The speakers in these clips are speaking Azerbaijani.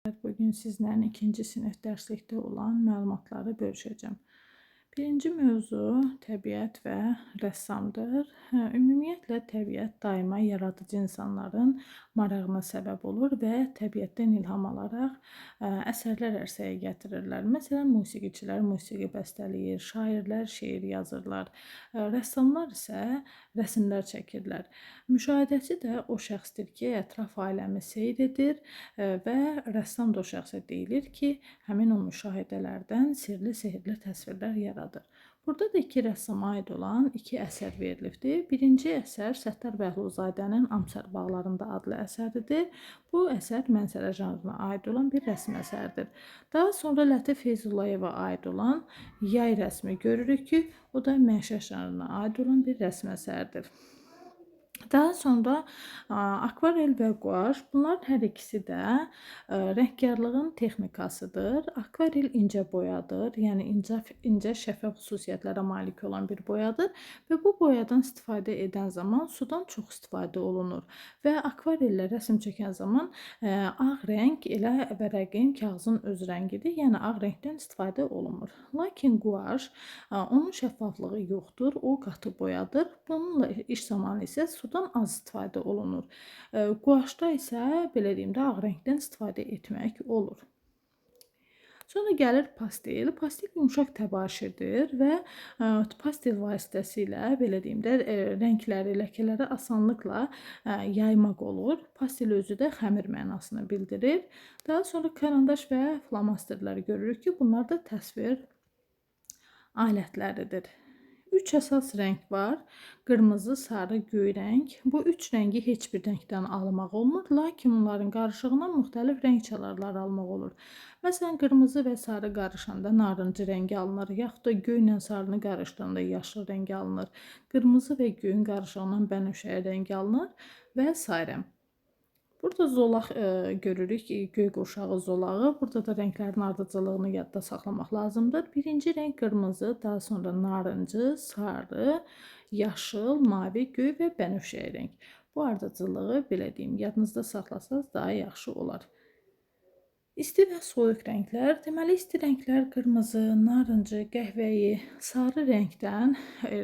Bugün sizlerle ikinci sinif dərslikdə olan məlumatları bölüşəcəm. Birinci mövzu təbiət və rəssamdır. Ümumiyyətlə təbiət daima yaradıcı insanların marağına səbəb olur və təbiətdən ilham alaraq əsərlər ərsəyə gətirirlər. Məsələn, musiqiçilər musiqi bəstələyir, şairlər şeir yazırlar, rəssamlar isə rəsmlər çəkirlər. Müşahidəçi də o şəxsdir ki, ətraf aləmi seyr edir və rəssam da o şəxsə deyilir ki, həmin o müşahidələrdən sirli-sehrli təsvirlər yaradır. Burada da iki rəssama aid olan iki əsər verilibdir. Birinci əsər Səttar Bəhluzadənin Amsar bağlarında adlı əsəridir. Bu əsər mənzərə janrına aid olan bir rəsm əsərdir. Daha sonra Lətif Feyzullayeva aid olan Yay rəsmi görürük ki, o da məişət janrına aid olan bir rəsm əsərdir. Daha sonra akvarel və quaş, bunların hər ikisi də rəngkarlığın texnikasıdır. Akvarel incə boyadır, yəni incə şəffaf xüsusiyyətlərə malik olan bir boyadır və bu boyadan istifadə edən zaman sudan çox istifadə olunur və akvarellə rəsm çəkən zaman ağ rəng elə vərəqin, kağızın öz rəngidir, yəni ağ rəngdən istifadə olunmur. Lakin quaş, onun şəffaflığı yoxdur, o qatı boyadır. Bununla iş zamanı isə sudan az istifadə olunur. Quaşda isə belə deyim də ağ rəngdən istifadə etmək olur. Sonra gəlir pastel. Pastel yumşaq təbaşirdir və pastel vasitəsilə belə deyim də rəngləri, ləkələri asanlıqla yaymaq olur. Pastel özü də xəmir mənasını bildirir. Daha sonra karandaş və flomasterləri görürük ki, bunlar da təsvir alətləridir. Üç əsas rəng var. Qırmızı, sarı, göy rəng. Bu üç rəngi heç bir rəngdən almaq olmur, lakin onların qarışığından müxtəlif rəng çalarları almaq olur. Məsələn, qırmızı və sarı qarışanda narıncı rəngi alınır, yaxud da göylə sarını qarışdıranda yaşıl rəngi alınır. Qırmızı və göyün qarışığından bənövşəyi rəngi alınır və s. Burada zolaq görürük, göy qurşağı zolağı. Burada da rənglərin ardıcıllığını yadda saxlamaq lazımdır. Birinci rəng qırmızı, daha sonra narıncı, sarı, yaşıl, mavi, göy və bənövşəyi rəng. Bu ardıcıllığı belə deyim, yadınızda saxlasanız daha yaxşı olar. İsti və soyuq rənglər. Deməli, isti rənglər qırmızı, narıncı, qəhvəyi, sarı rəngdən,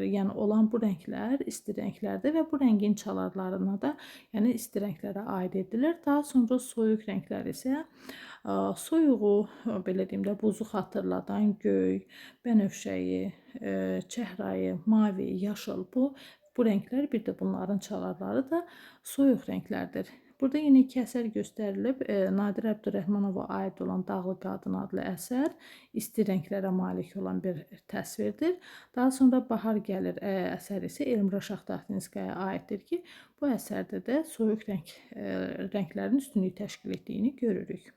yəni olan bu rənglər isti rənglərdir və bu rəngin çalarlarına da, yəni isti rənglərə aid edilir. Daha sonra soyuq rənglər isə soyuğu, belə deyim də, buzu xatırladan göy, bənövşəyi, çəhrayı, mavi, yaşıl bu rənglər, bir də bunların çalarları da soyuq rənglərdir. Burada yine iki əsər göstərilib. Nadir Əbdürrəhmanova aid olan Dağlı Qadın adlı əsər isti rənglərə malik olan bir təsvirdir. Daha sonra Bahar gəlir əsəri isə Elmira Şahtaxtinskaya aiddir ki, bu əsərdə də soyuq rənglərin üstünlük təşkil etdiyini görürük.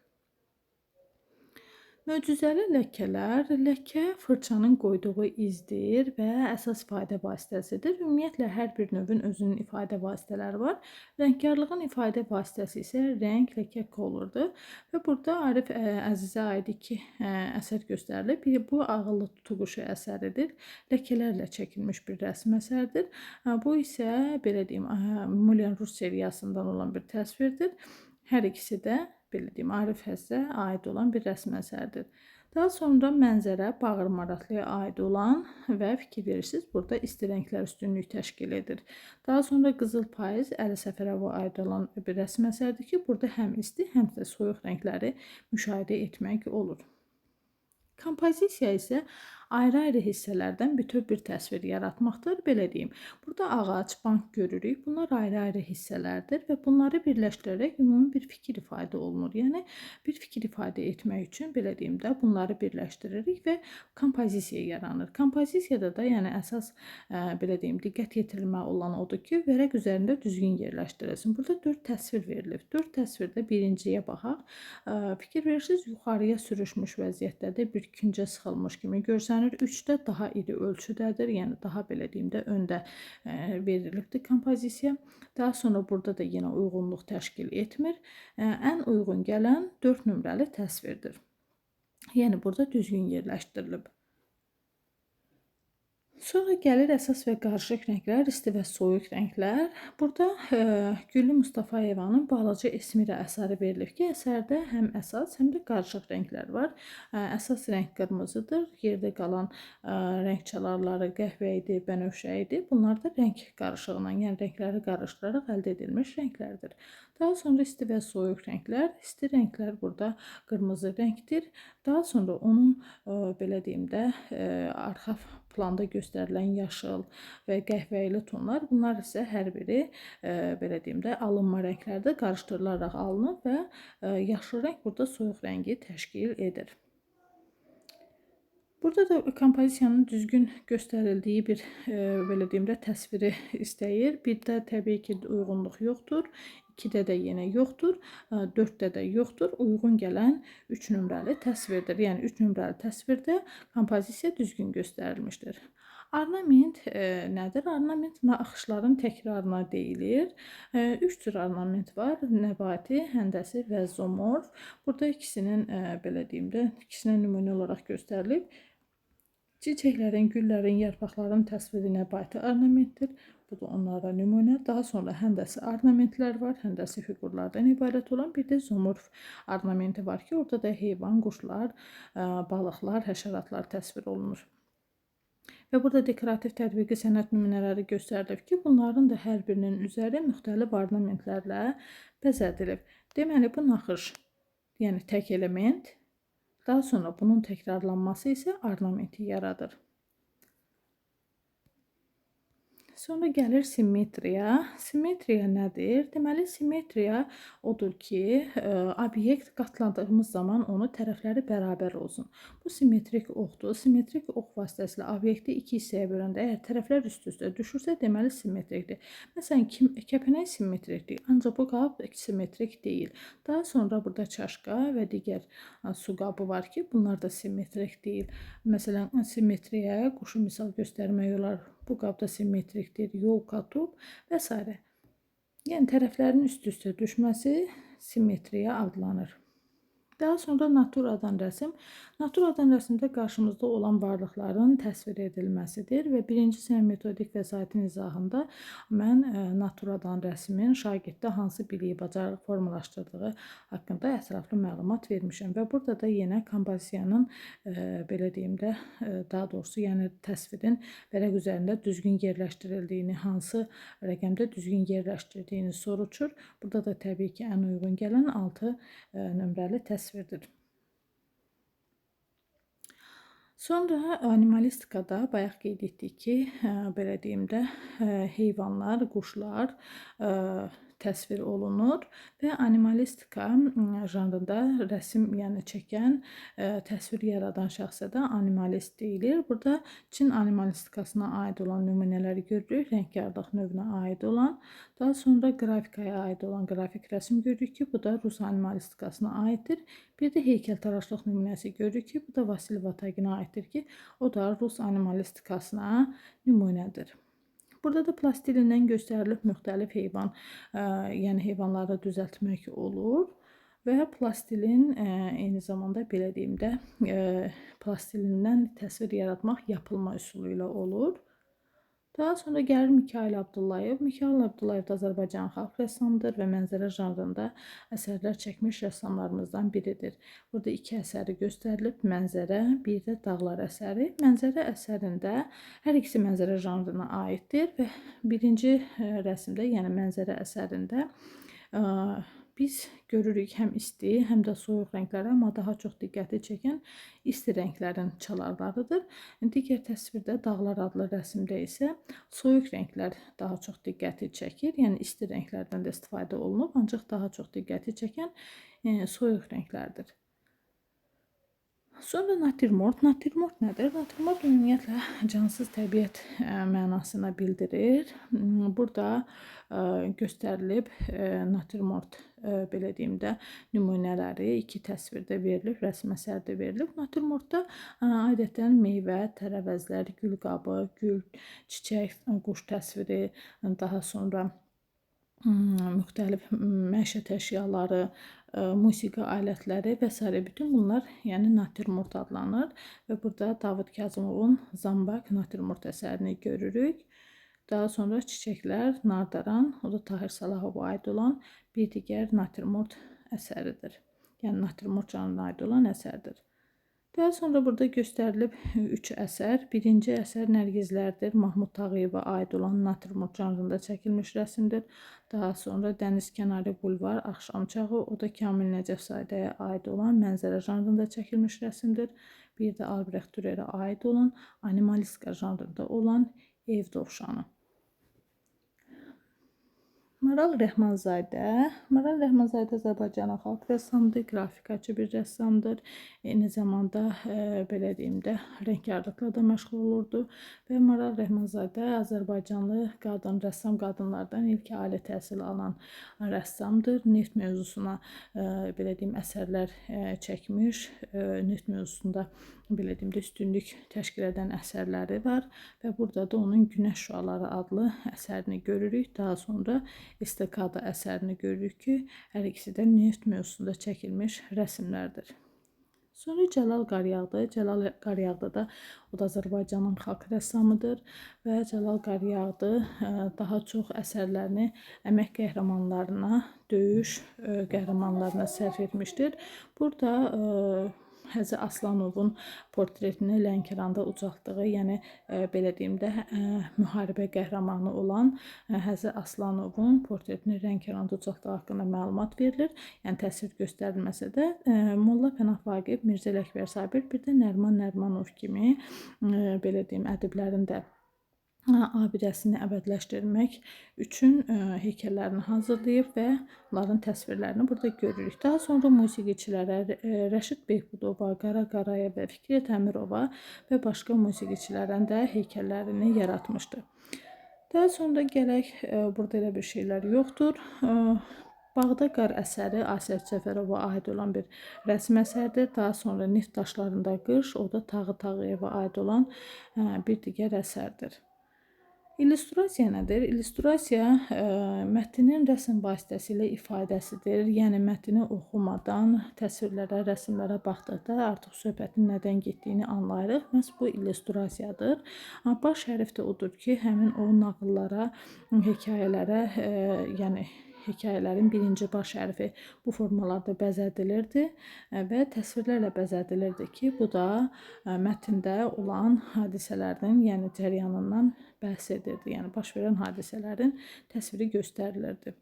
Möcüzəli ləkələr, ləkə fırçanın qoyduğu izdir və əsas ifadə vasitəsidir. Ümumiyyətlə, hər bir növün özünün ifadə vasitələri var. Rəngkarlığın ifadə vasitəsi isə rəng, ləkə kolordur. Və burada Arif Əzizə aid iki əsər göstərilib. Bu Ağıllı Tutuquşu əsəridir. Ləkələrlə çəkilmiş bir rəsm əsərdir. Bu isə, belə deyim, Moulin Rouge seriyasından olan bir təsvirdir. Hər ikisi də belə deyim, Arif Əzizə aid olan bir rəsm əsərdir. Daha sonra mənzərə Bağır Maratlıya aid olan və fikir verirsiniz, burada isti rənglər üstünlük təşkil edir. Daha sonra Qızıl Payız Əli Səfərova aid olan bir rəsm əsərdir ki, burada həm isti, həm də soyuq rəngləri müşahidə etmək olur. Kompozisiya isə ayrı-ayrı hissələrdən bütöv bir təsvir yaratmaqdır. Belə deyim, burada ağac, bank görürük. Bunlar ayrı-ayrı hissələrdir və bunları birləşdirərək ümumi bir fikir ifadə olunur. Yəni, bir fikir ifadə etmək üçün, belə deyim də, bunları birləşdiririk və kompozisiya yaranır. Kompozisiyada da, yəni əsas, belə deyim, diqqət yetirilməli olan odur ki, vərəq üzərində düzgün yerləşdirilsin. Burada 4 təsvir verilib. 4 təsvirdə birinciyə baxaq. Fikir verirsiniz, yuxarıya sürüşmüş vəziyyətdədir, bir küncə sıxılmış kimi görsənir. 3-də daha iri ölçüdədir, yəni daha belə deyim də öndə verilibdir kompozisiya. Daha sonra burada da yenə uyğunluq təşkil etmir. Ən uyğun gələn 4 nömrəli təsvirdir. Yəni burada düzgün yerləşdirilib. Sonra gəlir əsas və qarışıq rənglər, isti və soyuq rənglər. Burada Güllü Mustafayevanın Balaca Esmira əsəri verilib ki, əsərdə həm əsas, həm də qarışıq rənglər var. Əsas rəng qırmızıdır, yerdə qalan rəng çalarları qəhvə idi, bənövşə idi. Bunlar da rəng qarışığından, yəni rəngləri qarışdıraraq əldə edilmiş rənglərdir. Daha sonra isti və soyuq rənglər. İsti rənglər burada qırmızı rəngdir. Daha sonra onun belə deyim də arxa planda göstərilən yaşıl və qəhvəyi tonlar, bunlar isə hər biri belə deyim də alınma rənglərdə qarışdırılaraq alınıb və yaşıl rəng burada soyuq rəngi təşkil edir. Burada da kompozisiyanın düzgün göstərildiyi bir belə deyim də təsviri istəyir. Birdə təbii ki, uyğunluq yoxdur. 2-də də yenə yoxdur, 4-də də yoxdur. Uyğun gələn 3 nömrəli təsvirdir. Yəni 3 nömrəli təsvirdə kompozisiya düzgün göstərilmişdir. Ornament nədir? Ornament naxışların təkrarına deyilir. 3 cür ornament var: nəbati, həndəsi və zoomorf. Burada ikisinin belə deyim də, ikisinə nümunə olaraq göstərilib. Çiçəklərin, güllərin, yarpaqların təsviri nəbati ornamentdir. Bu da onlara nümunə. Daha sonra həndəsi ornamentlər var. Həndəsi fiqurlardan ibarət olan bir də zoomorf ornamenti var ki, orada da heyvan, quşlar, balıqlar, həşəratlar təsvir olunur. Və burada dekorativ tətbiqi sənət nümunələri göstərilib ki, bunların da hər birinin üzəri müxtəlif ornamentlərlə bəzədilib. Deməli, bu naxış, yəni tək element, daha sonra bunun təkrarlanması isə ornamenti yaradır. Sonra gəlir simmetriya. Simmetriya nədir? Deməli, simmetriya odur ki, obyekt qatladığımız zaman onu tərəfləri bərabər olsun. Bu simmetrik oxdur. Simmetrik ox vasitəsilə obyekti iki hissəyə böləndə, əgər tərəflər üst-üstə düşürsə, deməli simmetrikdir. Məsələn, kəpənək simmetrikdir, ancaq bu qab simmetrik deyil. Daha sonra burada çaşqa və digər su qabı var ki, bunlar da simmetrik deyil. Məsələn, simmetriyaya quşu misal göstərmək olar. Bu qabda simmetrikdir, yolka, top və s. Yəni, tərəflərin üst-üstə düşməsi simmetriya adlanır. Daha sonra naturadan rəsm. Naturadan rəsmdə qarşımızda olan varlıqların təsvir edilməsidir və birinci sinif metodik vəsaitin izahında mən naturadan rəsmin şagirddə hansı biliyi, bacarıq formalaşdırdığı haqqında ətraflı məlumat vermişəm və burada da yenə kompozisiyanın belə deyim də, daha doğrusu yəni təsvirin vərəq üzərində düzgün yerləşdirildiyini, hansı rəqəmdə düzgün yerləşdirdiyini soruşur. Burada da təbii ki, ən uyğun gələn 6 nömrəli təsvirdir. Sonra animalistikada bayaq qeyd etdik ki, belə deyim də, heyvanlar, quşlar təsvir olunur və animalistika janrında rəsm, yəni çəkən, təsvir yaradan şəxsə də animalist deyilir. Burada Çin animalistikasına aid olan nümunələri görürük, rəngkarlıq növünə aid olan. Daha sonra qrafikaya aid olan qrafik rəsm görürük ki, bu da Rus animalistikasına aiddir. Bir də heykəltaraşlıq nümunəsi görürük ki, bu da Vasil Vataginə aiddir ki, o da Rus animalistikasına nümunədir. Burada da plastilindən göstərilib müxtəlif heyvan, yəni heyvanları düzəltmək olur və plastilin eyni zamanda belə deyim də, plastilindən təsvir yaratmaq yapılma üsulu ilə olur. Daha sonra gəlir Mikayıl Abdullayev. Mikayıl Abdullayev da Azərbaycan xalq rəssamıdır və mənzərə janrında əsərlər çəkmiş rəssamlarımızdan biridir. Burada iki əsəri göstərilib, mənzərə, bir də dağlar əsəri. Mənzərə əsərində hər ikisi mənzərə janrına aiddir və birinci rəsmdə, yəni mənzərə əsərində biz görürük həm isti, həm də soyuq rəngləri, amma daha çox diqqəti çəkən isti rənglərin çalarlarıdır. Digər təsvirdə Dağlar adlı rəsmdə isə soyuq rənglər daha çox diqqəti çəkir. Yəni isti rənglərdən də istifadə olunub, ancaq daha çox diqqəti çəkən soyuq rənglərdir. Sonra natürmort. Natürmort nədir? Natürmort ümumiyyətlə cansız təbiət mənasını bildirir. Burada göstərilib natürmort, belə deyim də, nümunələri iki təsvirdə verilib, rəsm əsərdə verilib. Natürmortda adətən meyvə, tərəvəzlər, gül qabı, gül, çiçək, quş təsviri, daha sonra müxtəlif məişət əşyaları, musiqi alətləri və s. bütün bunlar yəni natürmort adlanır və burada David Kazımovun Zambak natürmort əsərini görürük. Daha sonra Çiçəklər, Nardaran, o da Tahir Salahova aid olan bir digər natürmort əsəridir. Yəni natürmort janrına aid olan əsərdir. Daha sonra burada göstərilib 3 əsər. Birinci əsər Nərgizlərdir. Mahmud Tağıyeva aid olan natürmort janrında çəkilmiş rəsmdir. Daha sonra Dəniz kənarı bulvar, Axşam çağı, o da Kamil Nəcəfzadəyə aid olan mənzərə janrında çəkilmiş rəsmdir. Bir də Albrecht Dürerə aid olan animalistika janrında olan Ev dovşanı. Maral Rəhmanzadə. Maral Rəhmanzadə Azərbaycanın xalq rəssamıdır, qrafikaçı bir rəssamdır. Eyni zamanda belə deyim də rəngkarlıqla da məşğul olurdu və Maral Rəhmanzadə Azərbaycanlı qadın rəssam qadınlardan ilk ali təhsil alan rəssamdır. Neft mövzusuna belə deyim əsərlər çəkmiş, neft mövzusunda belə deyim də üstünlük təşkil edən əsərləri var və burada da onun Günəş şüaları adlı əsərini görürük. Daha sonra İstikada əsərini görürük ki, hər ikisi də neft mövzusunda çəkilmiş rəsmlərdir. Sonra Cəlal Qaryağdı. Cəlal Qaryağdı da o da Azərbaycanın xalq rəssamıdır və Cəlal Qaryağdı daha çox əsərlərini əmək qəhrəmanlarına, döyüş qəhrəmanlarına sərf etmişdir. Burada Həzi Aslanovun portretini Lənkəranda ucaltdığı, yəni belə deyim də müharibə qəhrəmanı olan Həzi Aslanovun portretini Lənkəranda ucaltdığı haqqında məlumat verilir. Yəni təsvir göstərilməsə də Molla Pənah Vaqif, Mirzə Ələkbər Sabir, bir də Nəriman Nərimanov kimi belə deyim ədiblərin də abidəsini əbədiləşdirmək üçün heykəllərini hazırlayıb və onların təsvirlərini burada görürük. Daha sonra musiqiçilərə Rəşid Behbudova, Qara Qarayeva, Fikrət Əmirova və başqa musiqiçilərin də heykəllərini yaratmışdı. Daha sonra gələk, burada elə bir şeylər yoxdur. Bağda qar əsəri Asif Cəfərova aid olan bir rəsm əsərdir. Daha sonra Neft daşlarında qış, o da Tağı Tağıyeva aid olan bir digər əsərdir. İllüstrasiya nədir? İllüstrasiya mətnin rəsm vasitəsilə ifadəsidir. Yəni mətni oxumadan təsvirlərə, rəsmlərə baxdıqda artıq söhbətin nədən getdiyini anlayırıq. Məhz bu illüstrasiyadır. Baş hərf də odur ki, həmin o nağıllara, hekayələrə, yəni hekayələrin birinci baş hərfi bu formalarda bəzədilirdi və təsvirlərlə bəzədilirdi ki, bu da mətndə olan hadisələrin, yəni cəryanından bəhs edirdi. Yəni baş verən hadisələrin təsviri göstərilirdi.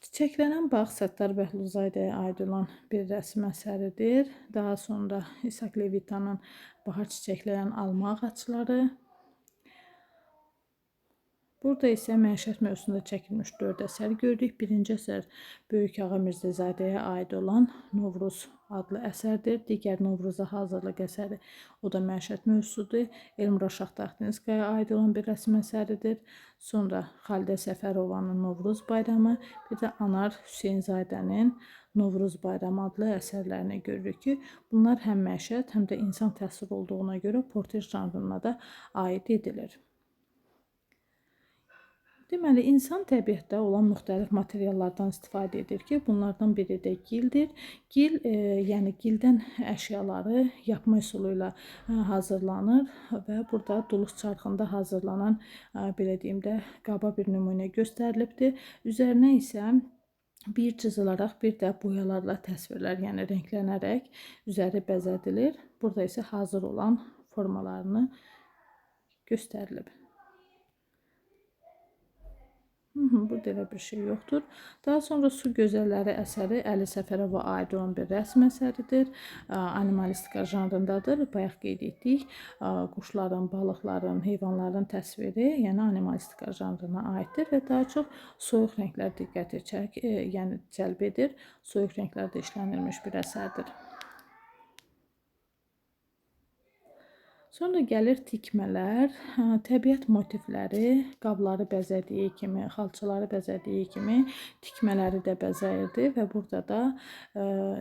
Çiçəklənən bağ Səttar Bəhluzadəyə aid olan bir rəsm əsəridir. Daha sonra İshak Levitanın Bahar çiçəkləyən alma ağacları. Burada isə məişət mövzusunda çəkilmiş 4 əsər görürük. Birinci əsər Böyük Ağa Mirzəzadəyə aid olan Novruz adlı əsərdir. Digər Novruza hazırlıq əsəri, o da məişət mövzusudur. Elmira Şahtaxtinskaya aid olan bir rəsm əsəridir. Sonra Xalidə Səfərovanın Novruz bayramı, bir də Anar Hüseynzadənin Novruz bayramı adlı əsərlərini görürük ki, bunlar həm məişət, həm də insan təsvir olduğuna görə portret janrına da aid edilir. Deməli, insan təbiətdə olan müxtəlif materiallardan istifadə edir ki, bunlardan biri də gildir. Gil, yəni gildən əşyaları yapma üsulu ilə hazırlanır və burada duluq çarxında hazırlanan, belə deyim də, qaba bir nümunə göstərilibdir. Üzərinə isə bir cızılaraq, bir də boyalarla təsvirlər, yəni rənglənərək üzəri bəzədilir. Burada isə hazır olan formalarını göstərilib. Burada elə bir şey yoxdur. Daha sonra Su Gözəlləri əsəri Əli Səfərova aid olan bir rəsm əsəridir. Animalistika janrındadır. Bayaq qeyd etdik. Quşların, balıqların, heyvanların təsviri, yəni animalistika janrına aiddir və daha çox soyuq rənglər diqqəti yəni cəlb edir. Soyuq rənglərdə işlənilmiş bir əsərdir. Sonra gəlir tikmələr, təbiət motivləri, qabları bəzədiyi kimi, xalçaları bəzədiyi kimi tikmələri də bəzəyirdi və burada da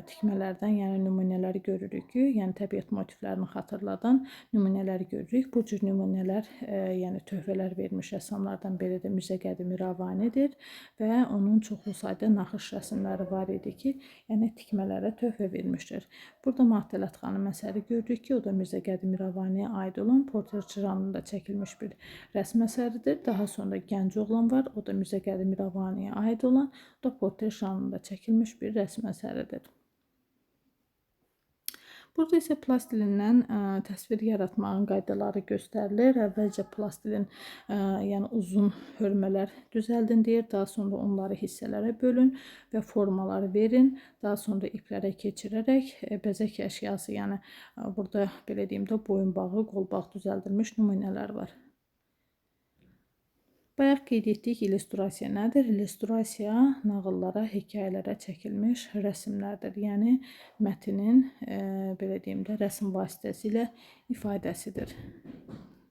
tikmələrdən, yəni nümunələri görürük ki, yəni təbiət motivlərini xatırladan nümunələri görürük. Bu cür nümunələr, yəni töhfələr vermiş rəssamlardan biri də Mirzə Qədim İrəvanidir və onun çoxlu sayda naxış rəsmləri var idi ki, yəni tikmələrə töhfə vermişdir. Burada Matələt xanım əsəri görürük ki, o da Mirzə Qədim İrəvaniyə aid olan portret janrında çəkilmiş bir rəsm əsəridir. Daha sonra Gənc oğlan var, o da Mirzə Qədim İrəvaniyə aid olan, o da portret janrında çəkilmiş bir rəsm əsəridir. Burada isə plastilindən təsvir yaratmağın qaydaları göstərilir. Əvvəlcə plastilin yəni uzun hörmələr düzəldin deyir. Daha sonra onları hissələrə bölün və formaları verin. Daha sonra iplərə keçirərək bəzək əşyası, yəni burada belə deyim də boyunbağı, qolbaq düzəldilmiş nümunələr var. Bayaq qeyd etdik, illüstrasiya nədir? İllüstrasiya nağıllara, hekayələrə çəkilmiş rəsmlərdir. Yəni mətnin belə deyim də rəsm vasitəsilə ifadəsidir.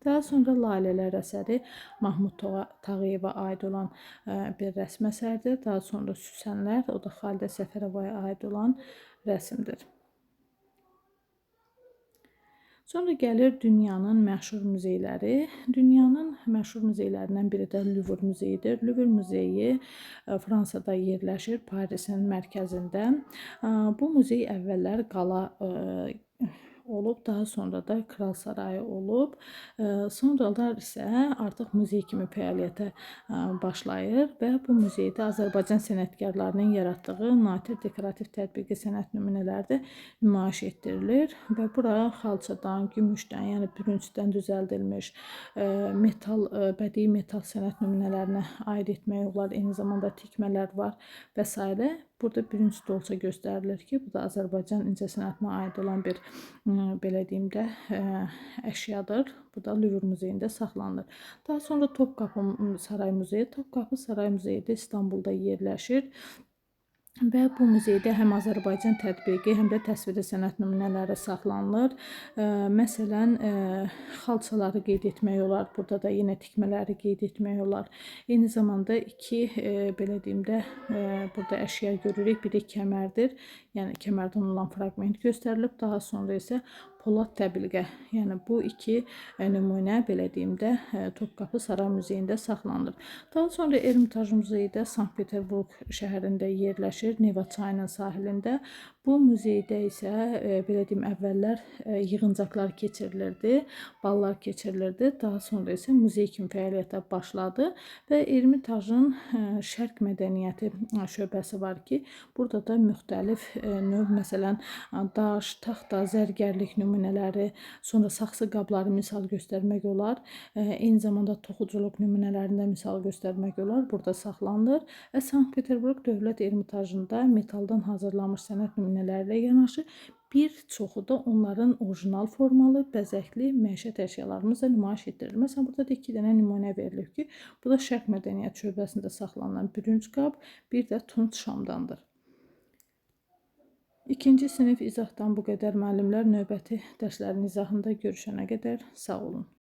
Daha sonra Lalələr əsəri Mahmud Tağıyeva aid olan bir rəsm əsərdir. Daha sonra Süsənlər, o da Xalidə Səfərovaya aid olan rəsmdir. Sonra gəlir dünyanın məşhur muzeyləri. Dünyanın məşhur muzeylərindən biri də Luvr muzeyidir. Luvr muzeyi Fransada yerləşir, Parisin mərkəzində. Bu muzey əvvəllər qala olub, daha sonra da Kral Sarayı olub. Sonralar isə artıq muzey kimi fəaliyyətə başlayır və bu muzeydə Azərbaycan sənətkarlarının yaratdığı nadir dekorativ tətbiqi sənət nümunələri də nümayiş etdirilir və bura xalçadan, gümüşdən, yəni bürüncdən düzəldilmiş metal, bədii metal sənət nümunələrinə aid etmək olar. Eyni zamanda tikmələr var və s. Burada bürünc dolça göstərilir ki, bu da Azərbaycan incəsənətinə aid olan bir belə deyim də əşyadır. Bu da Luvr muzeyində saxlanılır. Daha sonra Topqapı Saray muzeyi. Topqapı Saray muzeyi də İstanbulda yerləşir. Və bu muzeydə həm Azərbaycan tətbiqi, həm də təsviri sənət nümunələri saxlanılır. Məsələn, xalçaları qeyd etmək olar. Burada da yenə tikmələri qeyd etmək olar. Eyni zamanda iki belə deyim də burada əşya görürük. Biri kəmərdir. Yəni kəmərdən olan fraqment göstərilib. Daha sonra isə polad təbilqə. Yəni bu iki nümunə belə deyim də Topqapı Saray muzeyində saxlanılır. Daha sonra Ermitaj muzeyi də Sankt-Peterburq şəhərində yerləşir, Neva çayının sahilində. Bu muzeydə isə belə deyim əvvəllər yığıncaqlar keçirilirdi, ballar keçirilirdi. Daha sonra isə muzey kimi fəaliyyətə başladı və Ermitajın şərq mədəniyyəti şöbəsi var ki, burada da müxtəlif növ, məsələn, daş, taxta, zərgərlik nümunələri, sonra saxsı qabları misal göstərmək olar. Eyni zamanda toxuculuq nümunələrində misal göstərmək olar. Burada saxlanılır və Sankt-Peterburq Dövlət Ermitajında metaldan hazırlanmış sənət nümunələrlə yanaşı bir çoxu da onların orijinal formalı, bəzəkli məişət əşyalarımız da nümayiş etdirilir. Məsələn, burada da 2 dənə nümunə verilib ki, bu da şərq mədəniyyət şöbəsində saxlanılan bürünc qab, bir də tunç şamdandır. İkinci sinif izahdan bu qədər müəllimlər. Növbəti dərslərin izahında görüşənə qədər sağ olun.